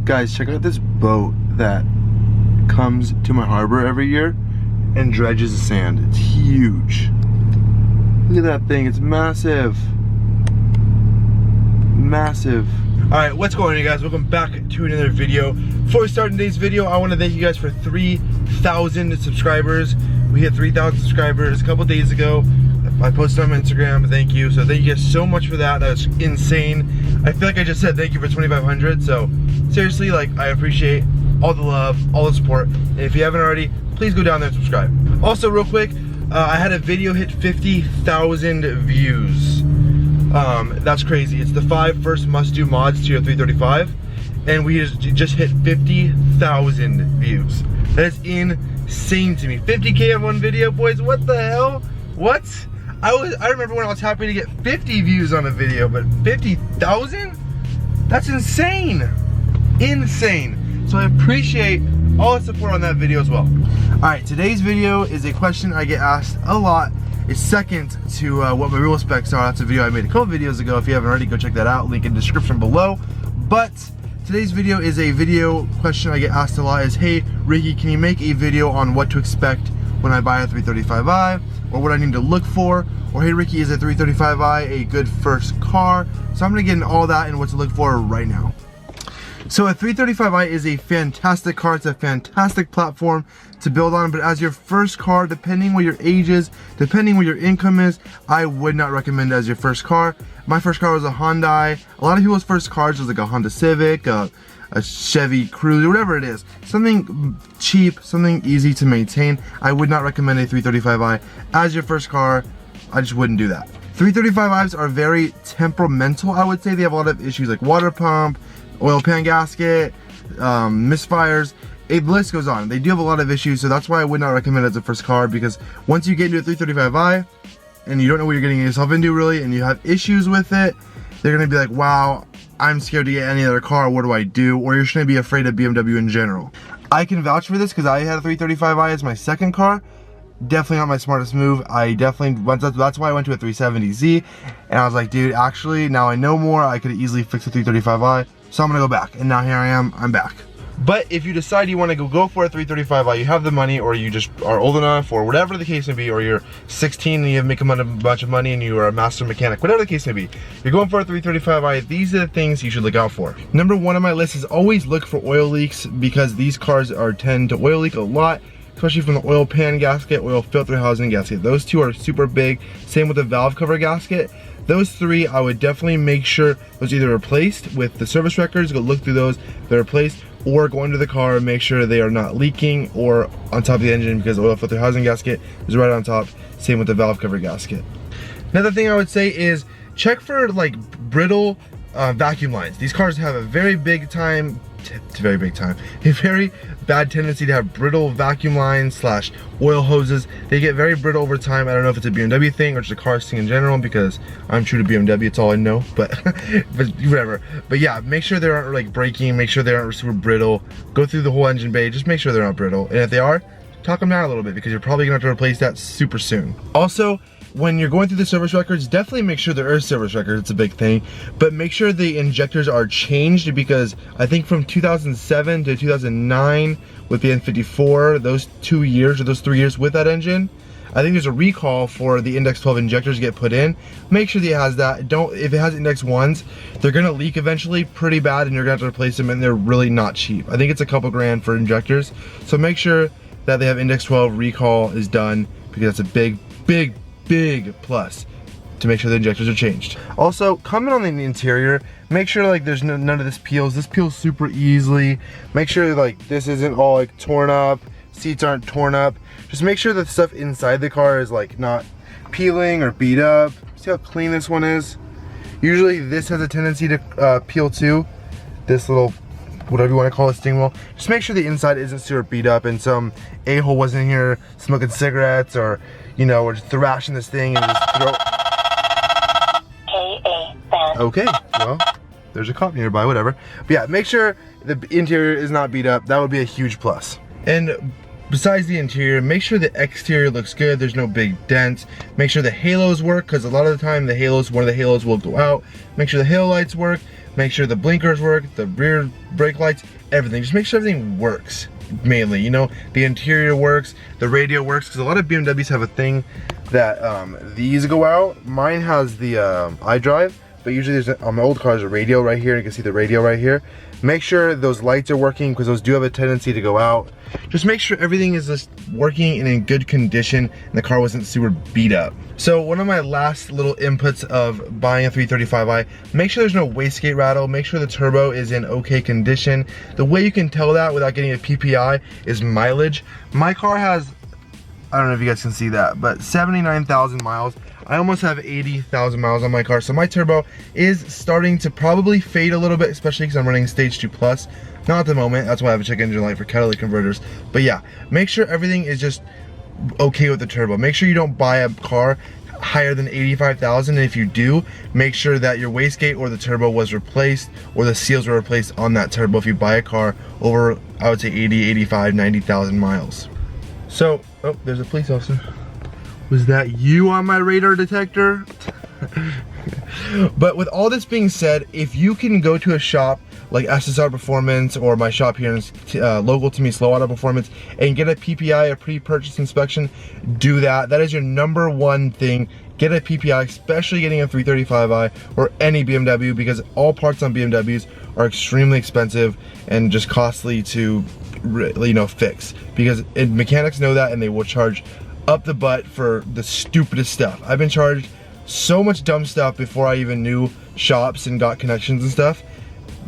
Guys, check out this boat that comes to my harbor every year and dredges the sand. It's huge. Look at that thing, it's massive. Massive. Alright, what's going on, you guys? Welcome back to another video. Before we start today's video, I want to thank you guys for 3,000 subscribers. We hit 3,000 subscribers a couple days ago. I posted on my Instagram, thank you. So thank you guys so much for that. That was insane. I feel like I just said thank you for 2,500. So seriously, like, I appreciate all the love, all the support. And if you haven't already, please go down there and subscribe. Also, real quick, I had a video hit 50,000 views. That's crazy. It's the 5 first must-do mods to your 335, and we just hit 50,000 views. That is insane to me. 50K on one video, boys. What the hell? What? I remember when I was happy to get 50 views on a video, but 50,000? That's insane. Insane. So I appreciate all the support on that video as well. Alright, today's video is a question I get asked a lot. It's second to what my real specs are. That's a video I made a couple videos ago. If you haven't already, go check that out. Link in the description below. But today's video is a video question I get asked a lot is, hey Ricky, can you make a video on what to expect when I buy a 335i, or what I need to look for, or hey Ricky, is a 335i a good first car? So I'm gonna get into all that and what to look for right now. So a 335i is a fantastic car. It's a fantastic platform to build on, but as your first car, depending what your age is, depending what your income is, I would not recommend it as your first car. My first car was a Hyundai. A lot of people's first cars was like a Honda Civic, a Chevy Cruze, whatever it is. Something cheap, something easy to maintain. I would not recommend a 335i as your first car. I just wouldn't do that. 335i's are very temperamental, I would say. They have a lot of issues like water pump, oil pan gasket, misfires. The list goes on. They do have a lot of issues, so that's why I would not recommend it as a first car, because once you get into a 335i and you don't know what you're getting yourself into really, and you have issues with it, they're gonna be like, wow, I'm scared to get any other car, what do I do? Or you're just gonna be afraid of BMW in general. I can vouch for this because I had a 335i as my second car. Definitely not my smartest move. That's why I went to a 370Z, and I was like, dude, actually, now I know more. I could easily fix a 335i, so I'm gonna go back. And now here I am, I'm back. But if you decide you want to go for a 335i, you have the money, or you just are old enough, or whatever the case may be, or you're 16 and you make a bunch of money and you are a master mechanic, whatever the case may be, you're going for a 335i, these are the things you should look out for. Number one on my list is always look for oil leaks, because these cars tend to oil leak a lot, especially from the oil pan gasket, oil filter housing gasket. Those two are super big. Same with the valve cover gasket. Those three, I would definitely make sure those either replaced with the service records, go look through those, they're replaced, or go into the car and make sure they are not leaking or on top of the engine, because the oil filter housing gasket is right on top. Same with the valve cover gasket. Another thing I would say is check for like brittle vacuum lines. These cars have a very bad tendency to have brittle vacuum lines slash oil hoses. They get very brittle over time. I don't know if it's a BMW thing or just a car thing in general, because I'm true to BMW, it's all I know, but whatever. But yeah, make sure they aren't like breaking, make sure they aren't super brittle. Go through the whole engine bay, just make sure they're not brittle. And if they are, talk them down a little bit, because you're probably gonna have to replace that super soon. Also, when you're going through the service records, definitely make sure there are service records, it's a big thing, but make sure the injectors are changed, because I think from 2007 to 2009 with the N54, those 2 years or those 3 years with that engine, I think there's a recall for the Index 12 injectors to get put in. Make sure that it has that. If it has Index 1s, they're gonna leak eventually pretty bad and you're gonna have to replace them, and they're really not cheap. I think it's a couple grand for injectors. So make sure that they have Index 12 recall is done, because that's a big plus to make sure the injectors are changed. Also, comment on the interior. Make sure like there's none of this peels. This peels super easily. Make sure like this isn't all like torn up. Seats aren't torn up. Just make sure that the stuff inside the car is like not peeling or beat up. See how clean this one is? Usually this has a tendency to peel too. This little, whatever you want to call it, sting wheel. Just make sure the inside isn't super beat up and some a-hole wasn't in here smoking cigarettes, or you know, we're just thrashing this thing and just throw. Okay, well, there's a cop nearby, whatever. But yeah, make sure the interior is not beat up. That would be a huge plus. And besides the interior, make sure the exterior looks good. There's no big dents. Make sure the halos work, because a lot of the time one of the halos will go out. Make sure the halo lights work. Make sure the blinkers work, the rear brake lights, everything. Just make sure everything works, mainly. You know, the interior works, the radio works, because a lot of BMWs have a thing that these go out. Mine has the iDrive, but usually there's on my old cars a radio right here, and you can see the radio right here. Make sure those lights are working, because those do have a tendency to go out. Just make sure everything is just working and in good condition and the car wasn't super beat up. So one of my last little inputs of buying a 335i, make sure there's no wastegate rattle, make sure the turbo is in okay condition. The way you can tell that without getting a PPI is mileage. My car has, I don't know if you guys can see that, but 79,000 miles. I almost have 80,000 miles on my car, so my turbo is starting to probably fade a little bit, especially because I'm running Stage 2 Plus. Not at the moment, that's why I have a check engine light for catalytic converters. But yeah, make sure everything is just okay with the turbo. Make sure you don't buy a car higher than 85,000, and if you do, make sure that your wastegate or the turbo was replaced, or the seals were replaced on that turbo if you buy a car over, I would say 80, 85, 90,000 miles. So, oh, there's a police officer. Was that you on my radar detector? But with all this being said, if you can go to a shop like SloAutoPerformance or my shop here local to me, SloAutoPerformance, and get a PPI, a pre-purchase inspection, do that. That is your #1 thing. Get a PPI, especially getting a 335i or any BMW, because all parts on BMWs are extremely expensive and just costly to, you know, fix. Because mechanics know that, and they will charge up the butt for the stupidest stuff. I've been charged so much dumb stuff before I even knew shops and got connections and stuff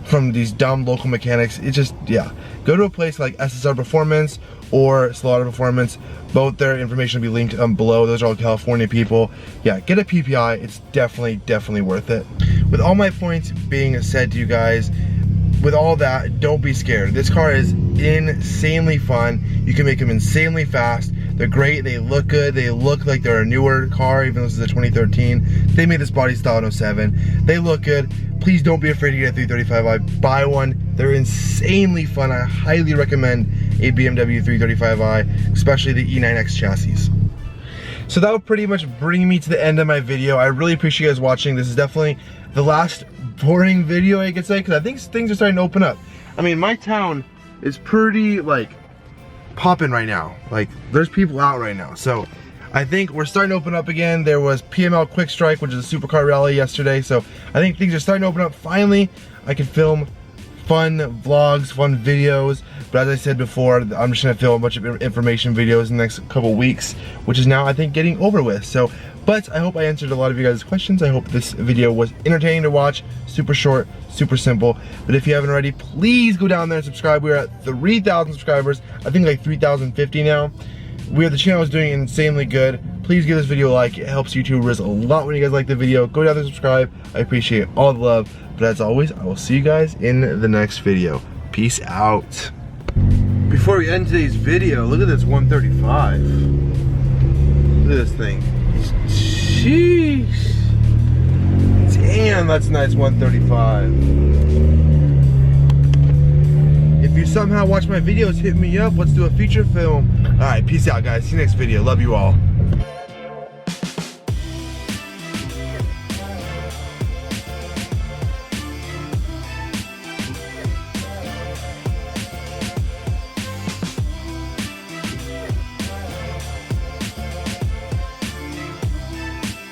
from these dumb local mechanics. It's just, yeah. Go to a place like SloAutoPerformance or SloAutoPerformance. Both their information will be linked below. Those are all California people. Yeah, get a PPI. It's definitely worth it. With all my points being said to you guys, with all that, don't be scared. This car is insanely fun. You can make them insanely fast. They're great, they look good, they look like they're a newer car, even though this is a 2013. They made this body style in 07. They look good. Please don't be afraid to get a 335i. Buy one. They're insanely fun. I highly recommend a BMW 335i, especially the E9X chassis. So that would pretty much bring me to the end of my video. I really appreciate you guys watching. This is definitely the last boring video, I could say, because I think things are starting to open up. I mean, my town is pretty, like, popping right now. Like, there's people out right now. So I think we're starting to open up again. There was PML Quick Strike, which is a supercar rally yesterday. So I think things are starting to open up. Finally, I can film fun vlogs, fun videos. But as I said before, I'm just gonna film a bunch of information videos in the next couple weeks, which is now, I think, getting over with. So, but I hope I answered a lot of you guys' questions. I hope this video was entertaining to watch, super short, super simple. But if you haven't already, please go down there and subscribe. We're at 3,000 subscribers. I think like 3,050 now. The channel is doing insanely good. Please give this video a like. It helps YouTubers a lot when you guys like the video. Go down there and subscribe. I appreciate all the love. But as always, I will see you guys in the next video. Peace out. Before we end today's video, look at this 135. Look at this thing. Sheesh. Damn, that's a nice 135. If you somehow watch my videos, hit me up. Let's do a feature film. Alright, peace out, guys. See you next video. Love you all.